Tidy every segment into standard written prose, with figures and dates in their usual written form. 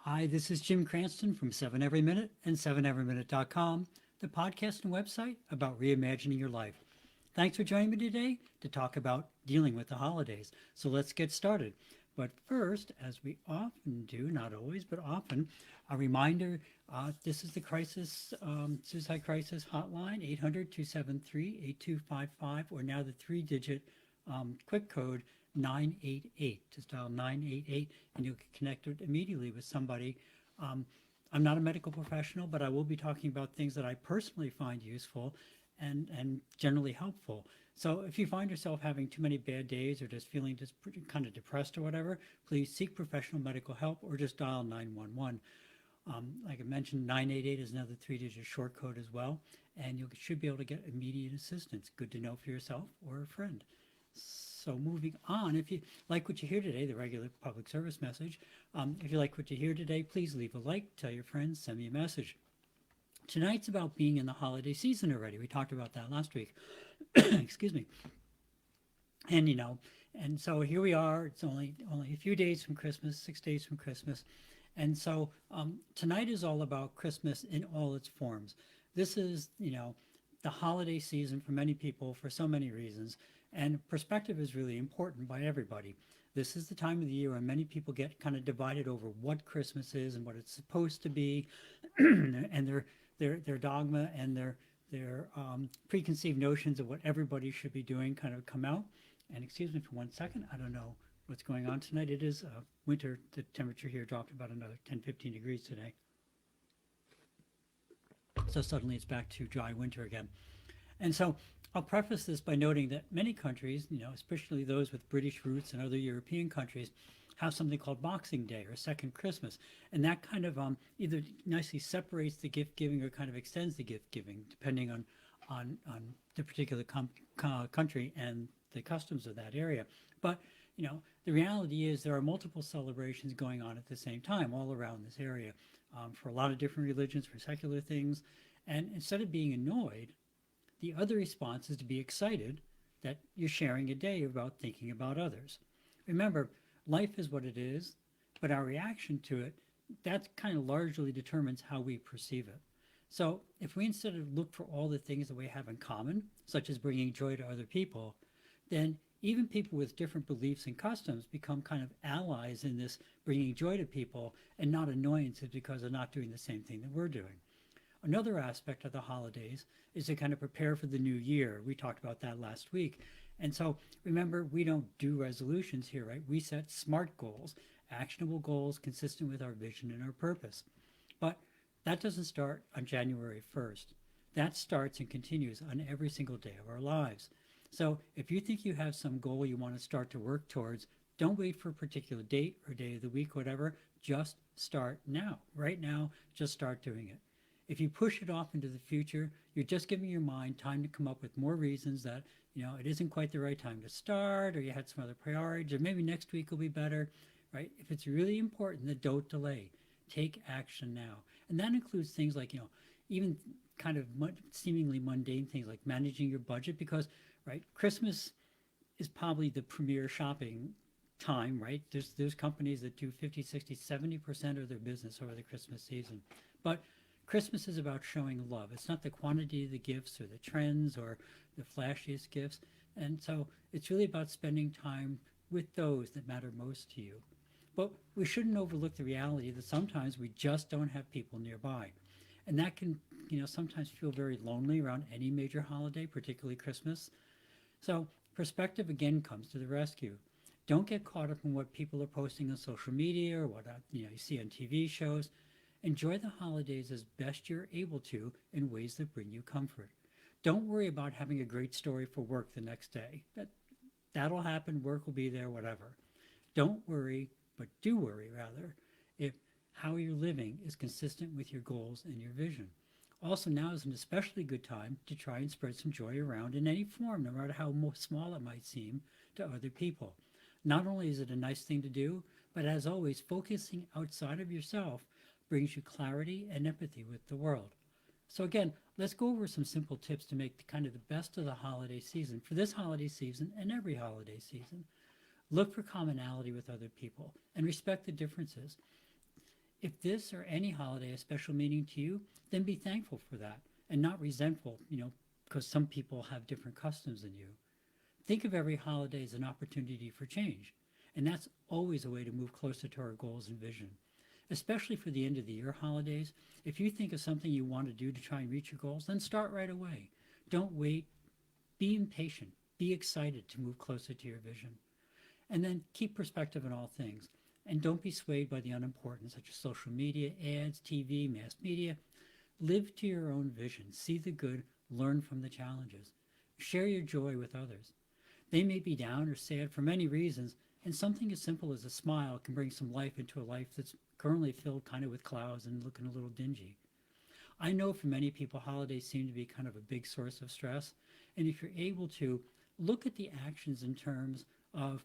Hi, this is Jim Cranston from 7 Every Minute and 7everyminute.com, the podcast and website about reimagining your life. Thanks for joining me today to talk about dealing with the holidays. So let's get started. But first, as we often do, not always, but often, a reminder this is the suicide crisis hotline, 800-273-8255, or now the three-digit quick code 988. Just dial 988 and you'll get connected immediately with somebody. Um, I'm not a medical professional, but I will be talking about things that I personally find useful and generally helpful. So if you find yourself having too many bad days or just feeling just kind of depressed or whatever, please seek professional medical help or just dial 911. Like I mentioned, 988 is another three-digit short code as well, and you should be able to get immediate assistance. Good to know for yourself or a friend. So moving on, if you like what you hear today, the regular public service message, if you like what you hear today, please leave a like, tell your friends, send me a message. Tonight's about being in the holiday season already. We talked about that last week. Excuse me. And and so here we are. It's only a few days from Christmas, 6 days from Christmas, and so tonight is all about Christmas in all its forms. This is the holiday season for many people for so many reasons, and perspective is really important by everybody. This is the time of the year when many people get kind of divided over what Christmas is and what it's supposed to be, and their dogma and their preconceived notions of what everybody should be doing kind of come out. And excuse me for 1 second, I don't know what's going on tonight. It is winter. The temperature here dropped about another 10, 15 degrees today. So suddenly it's back to dry winter again. And so I'll preface this by noting that many countries, especially those with British roots and other European countries, have something called Boxing Day or Second Christmas, and that kind of either nicely separates the gift giving or kind of extends the gift giving, depending on the particular country and the customs of that area. But the reality is there are multiple celebrations going on at the same time all around this area for a lot of different religions, for secular things, and instead of being annoyed, the other response is to be excited that you're sharing a day about thinking about others. Remember, life is what it is, but our reaction to it, that kind of largely determines how we perceive it. So if we instead of look for all the things that we have in common, such as bringing joy to other people, then even people with different beliefs and customs become kind of allies in this bringing joy to people and not annoyances because they're not doing the same thing that we're doing. Another aspect of the holidays is to kind of prepare for the new year. We talked about that last week. And so remember, we don't do resolutions here, right? We set SMART goals, actionable goals consistent with our vision and our purpose. But that doesn't start on January 1st. That starts and continues on every single day of our lives. So if you think you have some goal you want to start to work towards, don't wait for a particular date or day of the week, whatever. Just start now. Right now, just start doing it. If you push it off into the future, you're just giving your mind time to come up with more reasons that, it isn't quite the right time to start, or you had some other priorities, or maybe next week will be better, right? If it's really important, then don't delay. Take action now. And that includes things like, even kind of seemingly mundane things like managing your budget because, right, Christmas is probably the premier shopping time, right? There's companies that do 50, 60, 70% of their business over the Christmas season. But Christmas is about showing love. It's not the quantity of the gifts or the trends or the flashiest gifts. And so it's really about spending time with those that matter most to you. But we shouldn't overlook the reality that sometimes we just don't have people nearby. And that can, sometimes feel very lonely around any major holiday, particularly Christmas. So perspective again comes to the rescue. Don't get caught up in what people are posting on social media or what you see on TV shows. Enjoy the holidays as best you're able to in ways that bring you comfort. Don't worry about having a great story for work the next day. That'll happen, work will be there, whatever. Don't worry, but do worry rather, if how you're living is consistent with your goals and your vision. Also, now is an especially good time to try and spread some joy around in any form, no matter how small it might seem to other people. Not only is it a nice thing to do, but as always, focusing outside of yourself brings you clarity and empathy with the world. So again, let's go over some simple tips to make kind of the best of the holiday season for this holiday season and every holiday season. Look for commonality with other people and respect the differences. If this or any holiday has special meaning to you, then be thankful for that and not resentful, because some people have different customs than you. Think of every holiday as an opportunity for change, and that's always a way to move closer to our goals and vision. Especially for the end of the year holidays, if you think of something you want to do to try and reach your goals, then start right away. Don't wait. Be impatient. Be excited to move closer to your vision. And then keep perspective in all things. And don't be swayed by the unimportant, such as social media, ads, TV, mass media. Live to your own vision. See the good. Learn from the challenges. Share your joy with others. They may be down or sad for many reasons, and something as simple as a smile can bring some life into a life that's currently filled kind of with clouds and looking a little dingy. I know for many people, holidays seem to be kind of a big source of stress. And if you're able to look at the actions in terms of,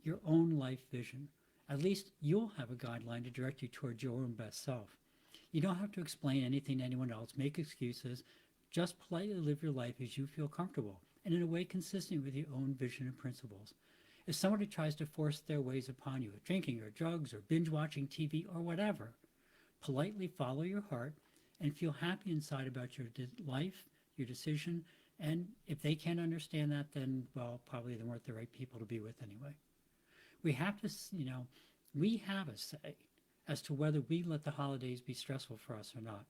your own life vision, at least you'll have a guideline to direct you towards your own best self. You don't have to explain anything to anyone else, make excuses. Just politely live your life as you feel comfortable and in a way consistent with your own vision and principles. If somebody tries to force their ways upon you, drinking or drugs or binge watching TV or whatever, politely follow your heart and feel happy inside about your life, your decision. And if they can't understand that, then, well, probably they weren't the right people to be with anyway. We have to, we have a say as to whether we let the holidays be stressful for us or not.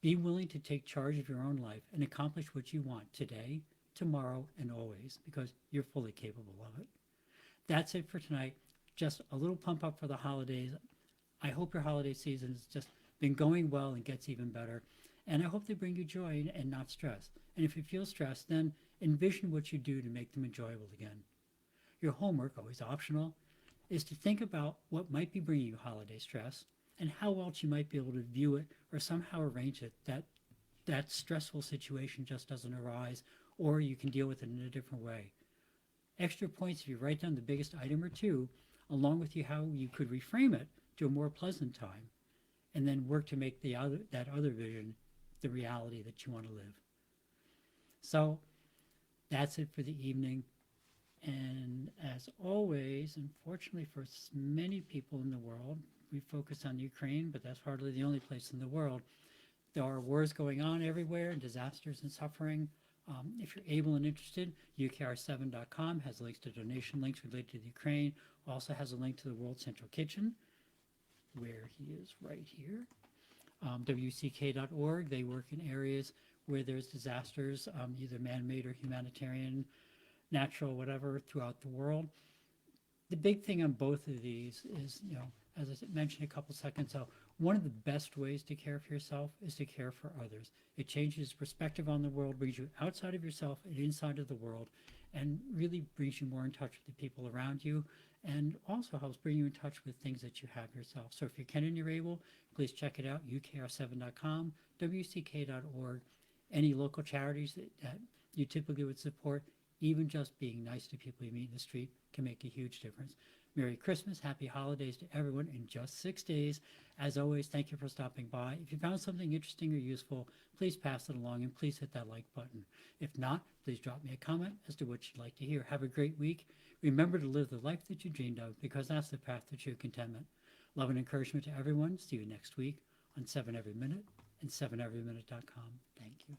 Be willing to take charge of your own life and accomplish what you want today, tomorrow, and always, because you're fully capable of it. That's it for tonight. Just a little pump up for the holidays. I hope your holiday season has just been going well and gets even better. And I hope they bring you joy and not stress. And if you feel stressed, then envision what you do to make them enjoyable again. Your homework, always optional, is to think about what might be bringing you holiday stress and how else you might be able to view it or somehow arrange it that that stressful situation just doesn't arise, or you can deal with it in a different way. Extra points if you write down the biggest item or two, along with how you could reframe it to a more pleasant time, and then work to make that other vision the reality that you want to live. So that's it for the evening. And as always, unfortunately for many people in the world, we focus on Ukraine, but that's hardly the only place in the world. There are wars going on everywhere, and disasters and suffering. If you're able and interested, ukr7.com has links to donation links related to the Ukraine. Also has a link to the World Central Kitchen, where he is right here. WCK.org, they work in areas where there's disasters, either man-made or humanitarian, natural, whatever, throughout the world. The big thing on both of these is, as I mentioned a couple seconds ago, one of the best ways to care for yourself is to care for others. It changes perspective on the world, brings you outside of yourself and inside of the world, and really brings you more in touch with the people around you, and also helps bring you in touch with things that you have yourself. So if you can and you're able, please check it out, ukr7.com, wck.org, any local charities that you typically would support. Even just being nice to people you meet in the street can make a huge difference. Merry Christmas, happy holidays to everyone in just 6 days. As always, thank you for stopping by. If you found something interesting or useful, please pass it along and please hit that like button. If not, please drop me a comment as to what you'd like to hear. Have a great week. Remember to live the life that you dreamed of, because that's the path to true contentment. Love and encouragement to everyone. See you next week on 7 Every Minute and 7everyminute.com. Thank you.